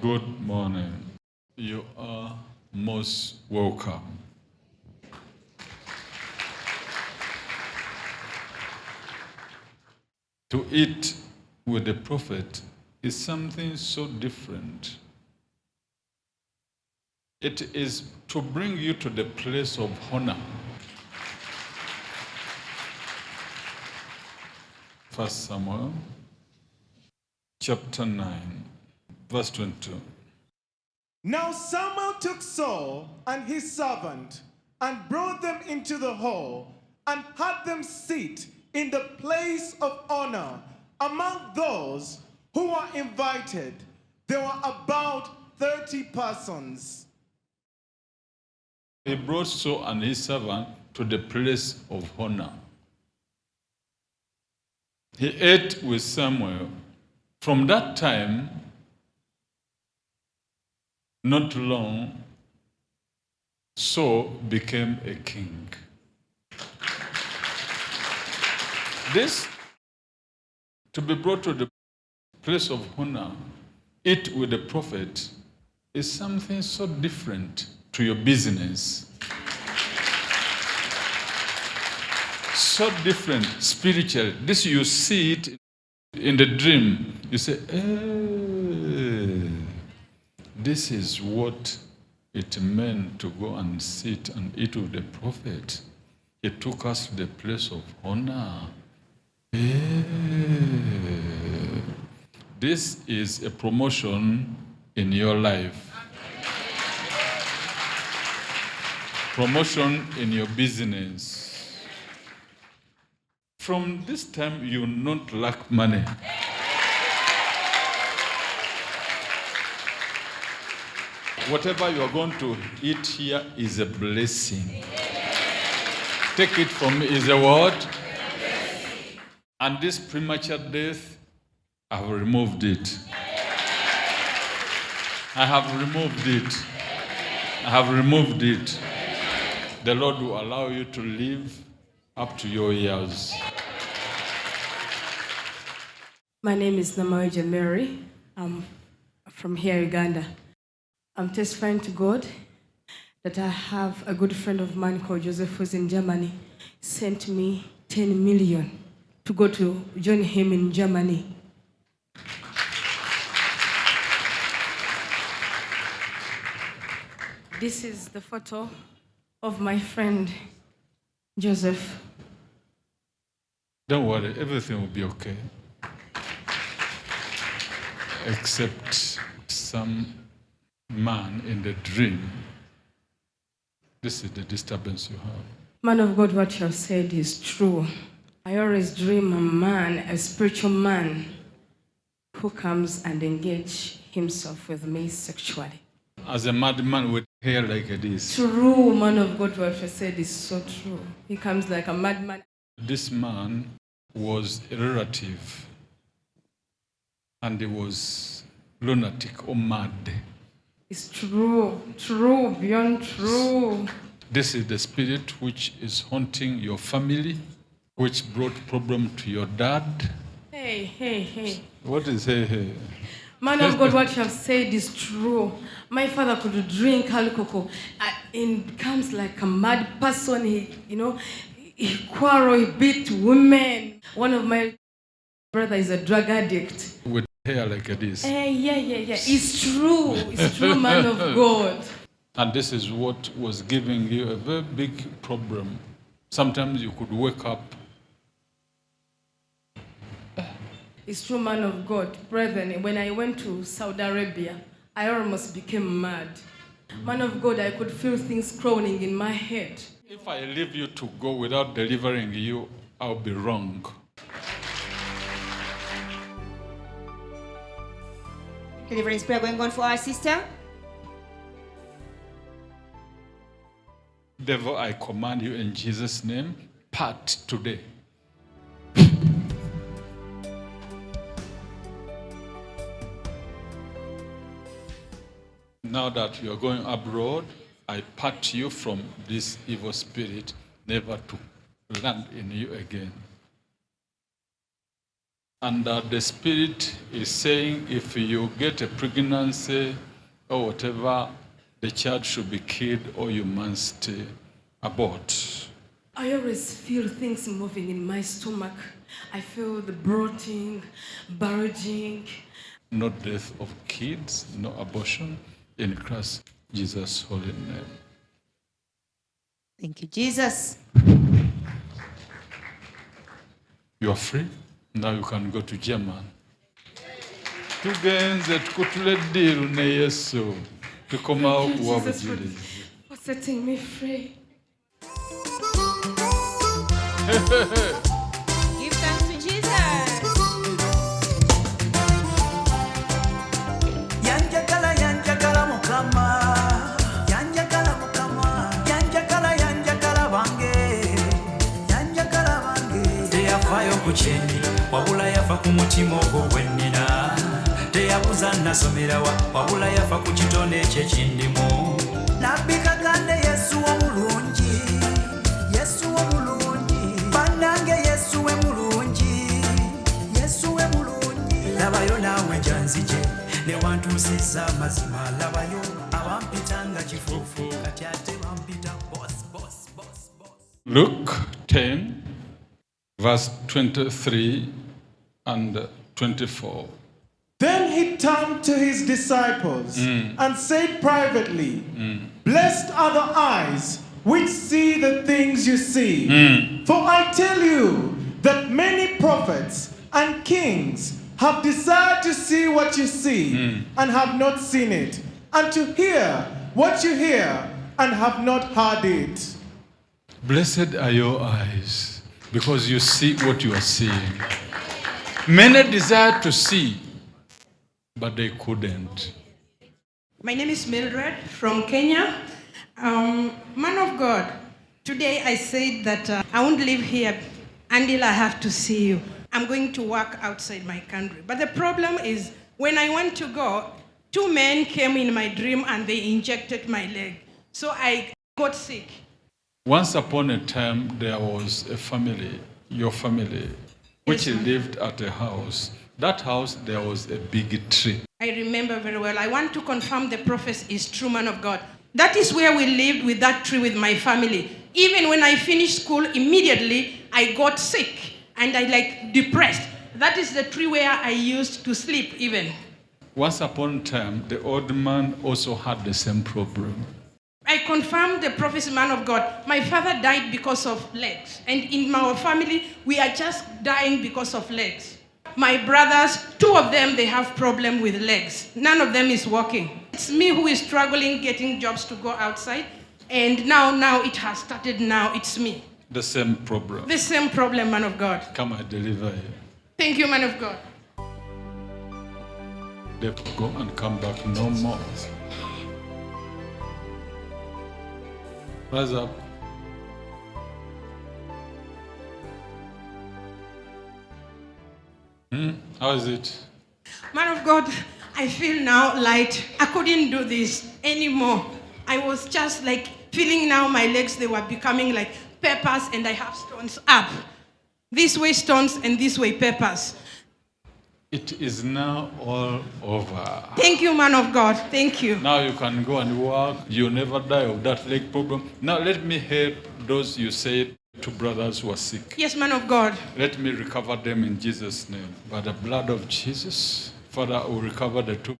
Good morning. You are most welcome. To eat with the prophet is something so different. It is to bring you to the place of honor. 1 Samuel chapter 9, verse 22. Now Samuel took Saul and his servant and brought them into the hall and had them sit in the place of honor among those who were invited. There were about 30 persons. He brought Saul and his servant to the place of honor. He ate with Samuel. From that time, not long, Saul became a king. This, to be brought to the place of honor, eat with the prophet, is something so different to your business. So different spiritually. This you see it in the dream. You say, this is what it meant to go and sit and eat with the prophet. He took us to the place of honor. This is a promotion in your life. Promotion in your business. From this time, you will not lack money. Whatever you are going to eat here is a blessing. Take it from me, is a what? And this premature death, I have removed it. I have removed it. I have removed it. The Lord will allow you to live up to your years. My name is Namaja Mary. I'm from here, Uganda. I'm testifying to God that I have a good friend of mine called Joseph who's in Germany, sent me 10 million to go to join him in Germany. This is the photo of my friend Joseph. Don't worry, everything will be okay. Except some man in the dream. This is the disturbance you have. Man of God, what you have said is true. I always dream a man, a spiritual man, who comes and engages himself with me sexually. As a madman with hair like this. True, man of God, what you said is so true. He comes like a madman. This man was a relative, and he was lunatic or mad. It's true, true, beyond true. This is the spirit which is haunting your family, which brought problem to your dad. Hey. What is hey? Man of God, what you have said is true. My father could drink alcohol and becomes like a mad person. He quarrel, he beat women. One of my brothers is a drug addict. With hair like this. Yeah. It's true. It's true, man of God. And this is what was giving you a very big problem. Sometimes you could wake up. It's true, man of God. Brethren, when I went to Saudi Arabia, I almost became mad. Man of God, I could feel things crawling in my head. If I leave you to go without delivering you, I'll be wrong. Deliverance prayer going on for our sister. Devil, I command you in Jesus' name, part today. Now that you are going abroad, I part you from this evil spirit, never to land in you again. And the Spirit is saying if you get a pregnancy or whatever, the child should be killed or you must abort. I always feel things moving in my stomach. I feel the bloating, bulging. No death of kids, no abortion in Christ Jesus' holy name. Thank you, Jesus. You are free. Now you can go to German. Tugenze tukutule diru ne Yesu. Tukoma Thank you, Jesus, wabujiri. for setting me free. Give thanks to Jesus. Yanjagala yanjagala mukama, yanjagala mukama, yanjagala bange, teyafayo ku kyendi, wabula yafa ku mutima ogwo gwennina, teyabuza nasomera wabula yafa ku kitone ekyekindimu. Nabbi Kakande Yesu omulungi, Yesu omulungi, bannange Yesu we mulungi, Yesu we mulungi, labayo naawe janzije ne wantuusizza amazima, labayo abampitanga kifuufu kati ate bampita boss. Luke 10, verse 23 and 24. Then he turned to his disciples and said privately, Blessed are the eyes which see the things you see. For I tell you that many prophets and kings have desired to see what you see and have not seen it, and to hear what you hear and have not heard it. Blessed are your eyes, because you see what you are seeing. Many desire to see, but they couldn't. My name is Mildred from Kenya. Man of God, today I said that I won't live here until I have to see you. I'm going to work outside my country. But the problem is, when I went to go, 2 men came in my dream and they injected my leg. So I got sick. Once upon a time, there was a family, your family, which Yes, ma'am. lived at a house. That house, there was a big tree. I remember very well. I want to confirm the prophet is true man of God. That is where we lived with that tree with my family. Even when I finished school, immediately I got sick and I depressed. That is the tree where I used to sleep even. Once upon a time, the old man also had the same problem. I confirmed the prophecy man of God. My father died because of legs. And in our family, we are just dying because of legs. My brothers, 2 of them, they have problem with legs. None of them is walking. It's me who is struggling getting jobs to go outside. And now it has started now. It's me. The same problem. The same problem, man of God. Come, I deliver you. Thank you, man of God. They go and come back no more. Rise up. How is it? Man of God, I feel now light. I couldn't do this anymore. I was just feeling now my legs, they were becoming like peppers and I have stones up. This way stones and this way peppers. It is now all over. Thank you, man of God. Thank you. Now you can go and work. You never die of that leg problem. Now let me help those you said 2 brothers who are sick. Yes, man of God. Let me recover them in Jesus' name. By the blood of Jesus, Father, I will recover the 2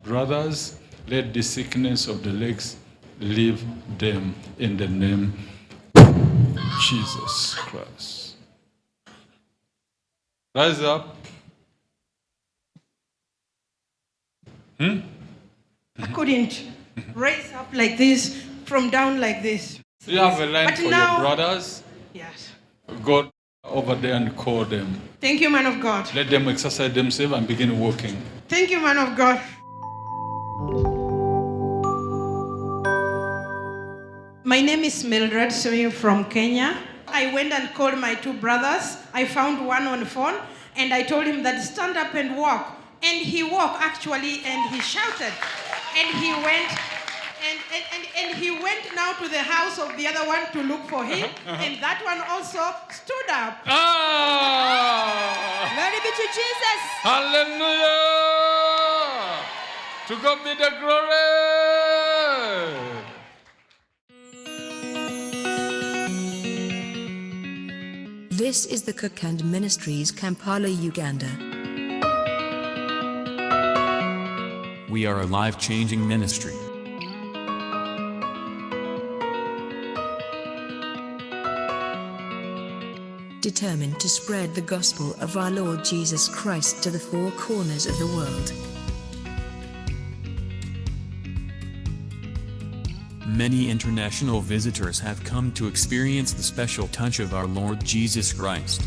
brothers. Let the sickness of the legs leave them in the name of Jesus Christ. Rise up. I couldn't raise up like this, from down like this. Do you have a line But for now- your brothers? Yes. Go over there and call them. Thank you, man of God. Let them exercise themselves and begin walking. Thank you, man of God. My name is Mildred, Sewing from Kenya. I went and called my 2 brothers. I found one on the phone and I told him that stand up and walk. And he walked actually and he shouted. And he went and he went now to the house of the other one to look for him. And that one also stood up. Ah! Glory be to Jesus. Hallelujah. To God be the glory. This is the Kakande Ministries, Kampala, Uganda. We are a life-changing ministry. Determined to spread the gospel of our Lord Jesus Christ to the four corners of the world. Many international visitors have come to experience the special touch of our Lord Jesus Christ.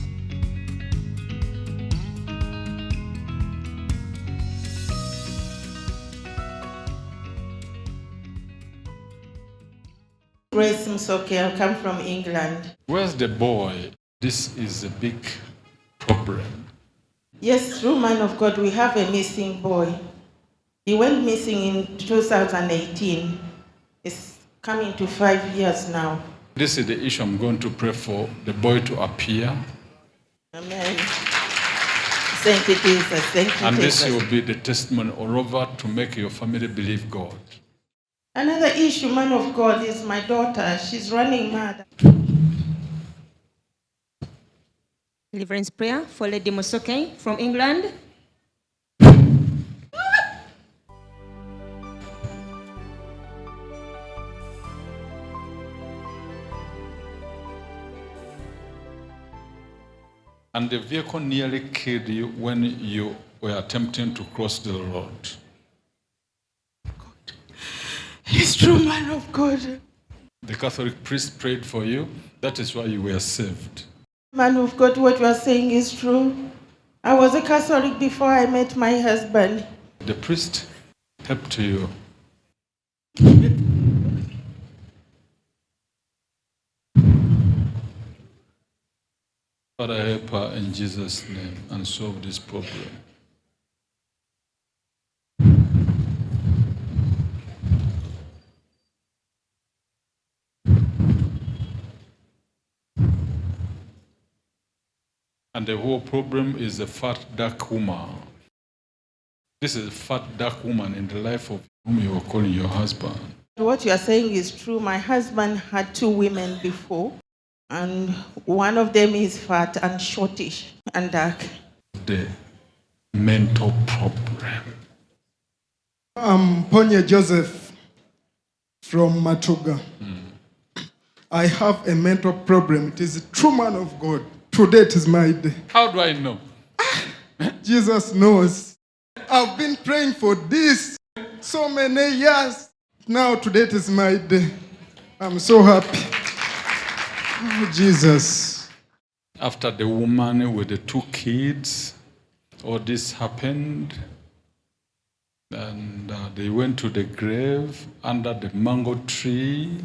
Grace Msoke, I come from England. Where's the boy? This is a big problem. Yes, true man of God, we have a missing boy. He went missing in 2018. It's coming to 5 years now. This is the issue I'm going to pray for, the boy to appear. Amen. Thank you, Jesus. Thank you, And this Jesus. will be the testimony all over to make your family believe God. Another issue, man of God, is my daughter. She's running mad. Deliverance prayer for Lady Musoke from England. And the vehicle nearly killed you when you were attempting to cross the road. He's true man of God. The Catholic priest prayed for you. That is why you were saved. Man of God, what you are saying is true. I was a Catholic before I met my husband. The priest helped you. Father, help her in Jesus' name and solve this problem. And the whole problem is a fat, dark woman. This is a fat, dark woman in the life of whom you are calling your husband. What you are saying is true. My husband had 2 women before, and one of them is fat and shortish and dark. The mental problem. I'm Ponye Joseph from Matuga. I have a mental problem. It is a true man of God. Today it is my day. How do I know? Jesus knows. I've been praying for this so many years. Now today it is my day. I'm so happy. Oh, Jesus. After the woman with the 2 kids, all this happened, and they went to the grave under the mango tree.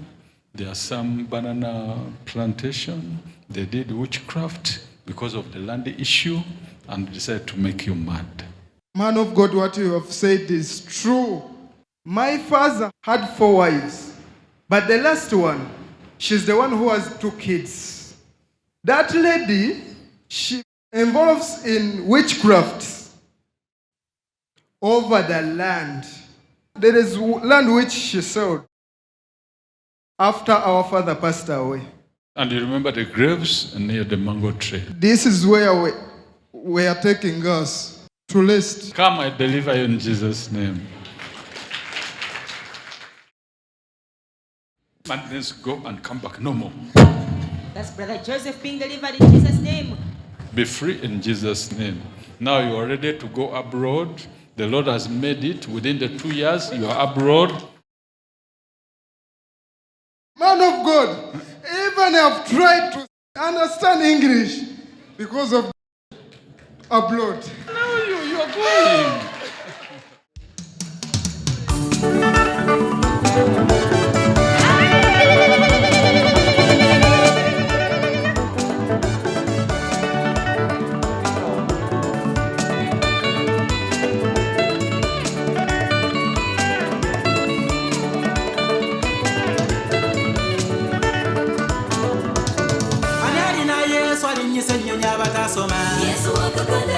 There are some banana plantation. They did witchcraft because of the land issue and decided to make you mad. Man of God, what you have said is true. My father had 4 wives, but the last one, she's the one who has 2 kids. That lady, she involves in witchcraft over the land. There is land which she sold after our father passed away. And you remember the graves near the mango tree. This is where we are taking us to rest. Come, I deliver you in Jesus' name. Madness, go and come back no more. That's Brother Joseph being delivered in Jesus' name. Be free in Jesus' name. Now you are ready to go abroad. The Lord has made it. Within the 2 years, you are abroad. Man of God, even I've tried to understand English because of abroad. No, you are going. Ani alina Yesu alinyisa ennyonyi abatasoma. Yesu wa Kakande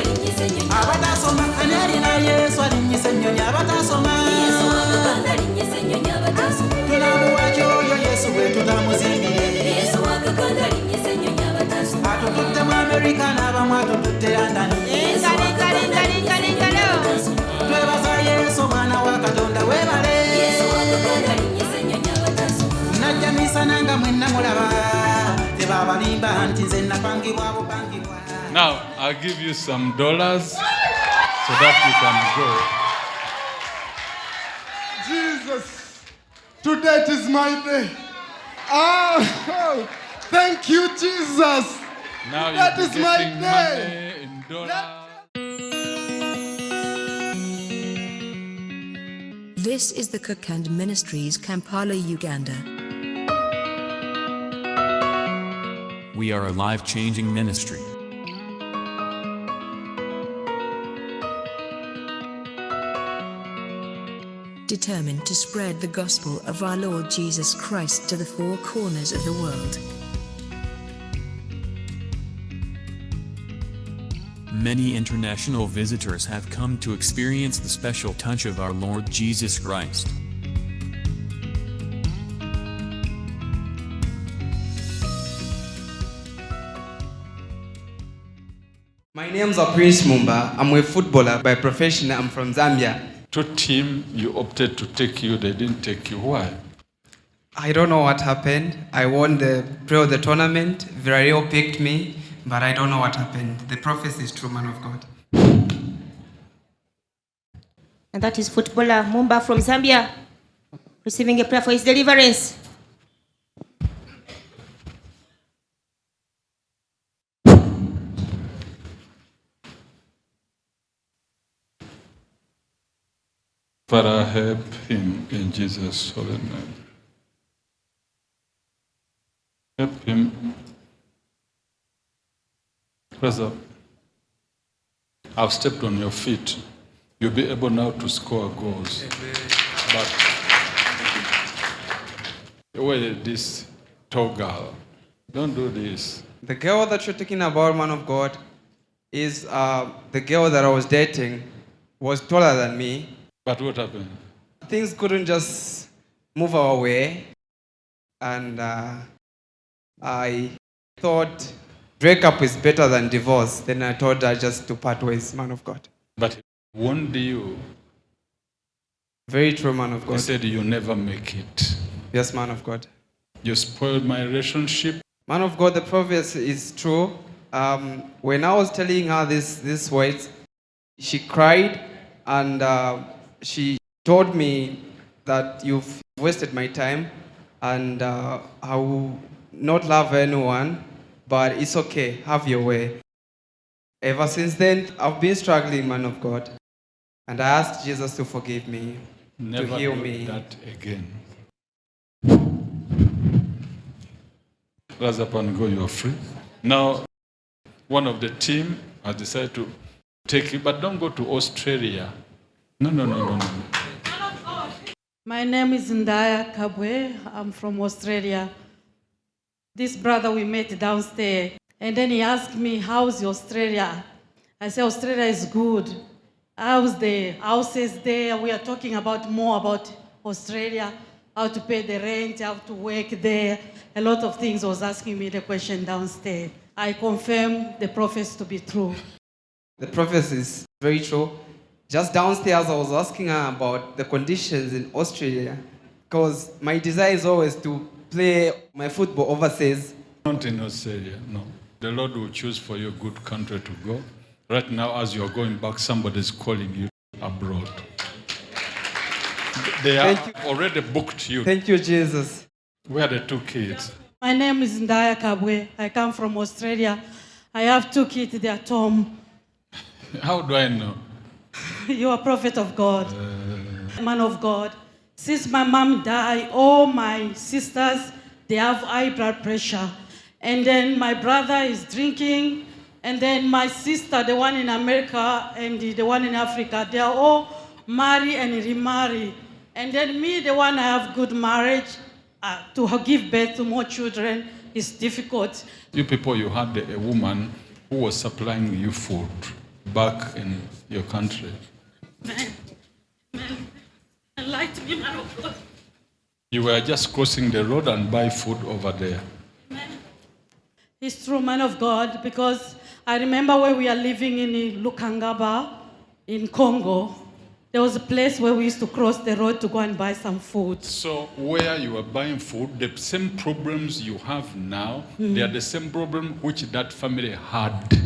balimba nti nze napangibwa bupangibwa. Now, I'll give you some dollars so that you can go. Jesus, today it is my day. Oh, thank you, Jesus. Now That you'll is be my getting day. money in dollars. This is the Kakande Ministries, Kampala, Uganda. We are a life-changing ministry. Determined to spread the gospel of our Lord Jesus Christ to the four corners of the world. Many international visitors have come to experience the special touch of our Lord Jesus Christ. My name is Prince Mumba. I'm a footballer by profession. I'm from Zambia. To team you opted to take you, they didn't take you. Why? I don't know what happened. I won the play of the tournament. Villarreal picked me, but I don't know what happened. The prophecy is true, man of God. And that is footballer Mumba from Zambia, receiving a prayer for his deliverance. Father, help him in Jesus' holy name. Help him. Rise up. I've stepped on your feet. You'll be able now to score goals. But the way this tall girl, don't do this. The girl that you're talking about, man of God, is the girl that I was dating, was taller than me. But what happened? Things couldn't just move our way. And I thought breakup is better than divorce. Then I told her just to part ways, man of God. But he warned you. Very true, man of God. He said you never make it. Yes, man of God. You spoiled my relationship. Man of God, the prophecy is true. When I was telling her these words, she cried and she told me that you've wasted my time and I will not love anyone, but it's okay, have your way. Ever since then, I've been struggling, man of God, and I asked Jesus to forgive me, Never to heal do me. that again. Rise up and go, you're free. Now, one of the team has decided to take you, but don't go to Australia. No. My name is Ndaya Kabwe. I'm from Australia. This brother we met downstairs, and then he asked me, how's Australia? I said, Australia is good. How's the houses there? We are talking more about Australia, how to pay the rent, how to work there. A lot of things. Was asking me the question downstairs. I confirm the prophecy to be true. The prophecy is very true. Just downstairs, I was asking her about the conditions in Australia, because my desire is always to play my football overseas. Not in Australia, no. The Lord will choose for you a good country to go. Right now, as you're going back, somebody's calling you abroad. They have already booked you. Thank you, Jesus. Where are the two kids? My name is Ndaya Kabwe. I come from Australia. I have 2 kids. They are at home. How do I know? You are a prophet of God, man of God. Since my mom died, all my sisters, they have high blood pressure. And then my brother is drinking. And then my sister, the one in America and the one in Africa, they are all marry and remarry. And then me, the one I have good marriage, to give birth to more children is difficult. You people, you had a woman who was supplying you food back in your country. Man, lie to me, man of God. You were just crossing the road and buy food over there. It's true, man of God, because I remember when we are living in Lukangaba in Congo, There was a place where we used to cross the road to go and buy some food. So where you are buying food, the same problems you have now, they are the same problem which that family had.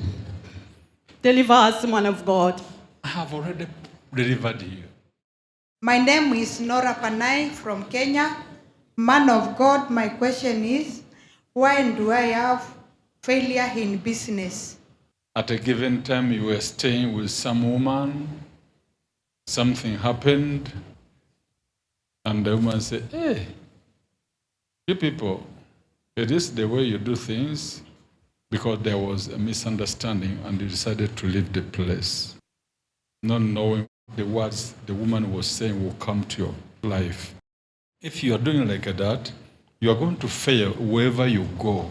Deliver us, man of God. I have already delivered you. My name is Nora Panai from Kenya. Man of God, my question is, why do I have failure in business? At a given time, you were staying with some woman, something happened, and the woman said, hey, you people, it is the way you do things, because there was a misunderstanding and you decided to leave the place, not knowing the words the woman was saying will come to your life. If you are doing like that, you are going to fail wherever you go.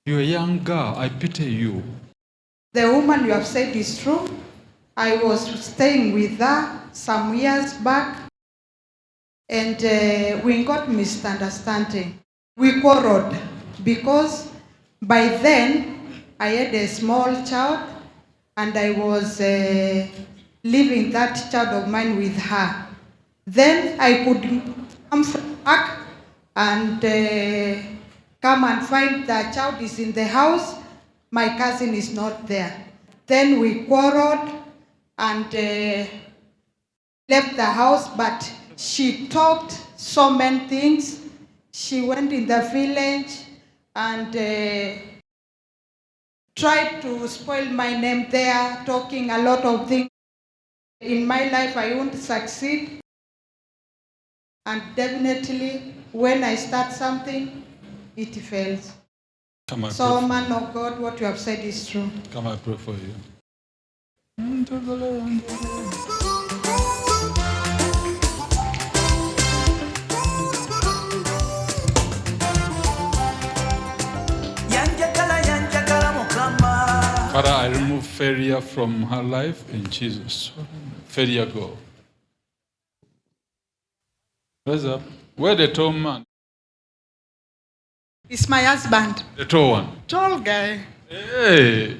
You're a young girl, I pity you. The woman you have said is true. I was staying with her some years back, and we got misunderstanding. We quarreled because by then I had a small child and I was leaving that child of mine with her. Then I could come back and come and find the child is in the house. My cousin is not there. Then we quarreled and left the house, but she talked so many things. She went in the village and tried to spoil my name there, talking a lot of things. In my life, I won't succeed. And definitely, when I start something, it fails. So, man of God, what you have said is true. Come, I pray for you. Father, I remove failure from her life in Jesus. Failure go. Where's up? Where the tall man? It's my husband. The tall one. Tall guy. Hey.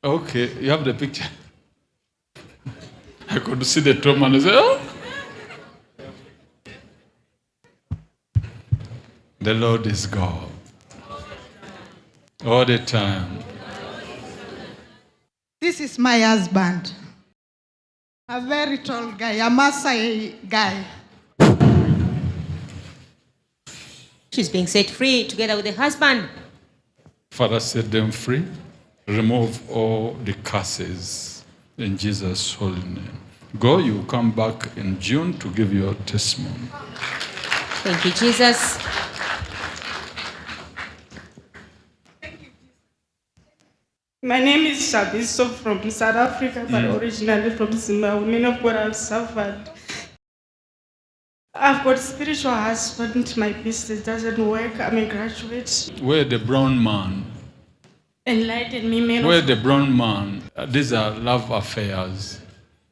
Okay, you have the picture. I could see the tall man and say, oh. The Lord is God. All the time. This is my husband. A very tall guy, a Maasai guy. She's being set free together with the husband. Father, set them free. Remove all the curses in Jesus' holy name. Go, you will come back in June to give your testimony. Thank you, Jesus. My name is Shabiso from South Africa, but originally from Zimbabwe. Many of God have suffered. I've got spiritual husband. My business doesn't work. I'm a graduate. Where the brown man? Enlighten me, man. Where the brown man? These are love affairs.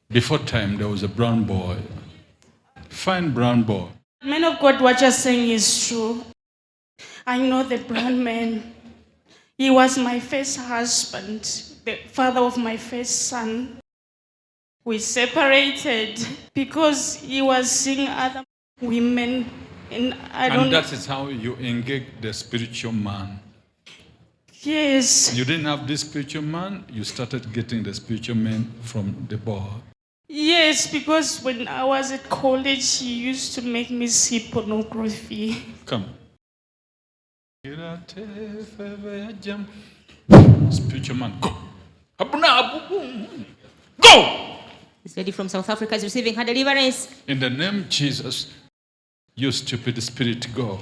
Before time, there was a brown boy. Fine brown boy. Man of God, what you're saying is true. I know the brown man. He was my first husband, the father of my first son. We separated because he was seeing other women, and And that is how you engage the spiritual man. Yes. You didn't have this spiritual man, you started getting the spiritual man from the boy. Yes, because when I was at college, he used to make me see pornography. Come. Spiritual man, go. Go! This lady from South Africa is receiving her deliverance. In the name of Jesus, you stupid spirit, go.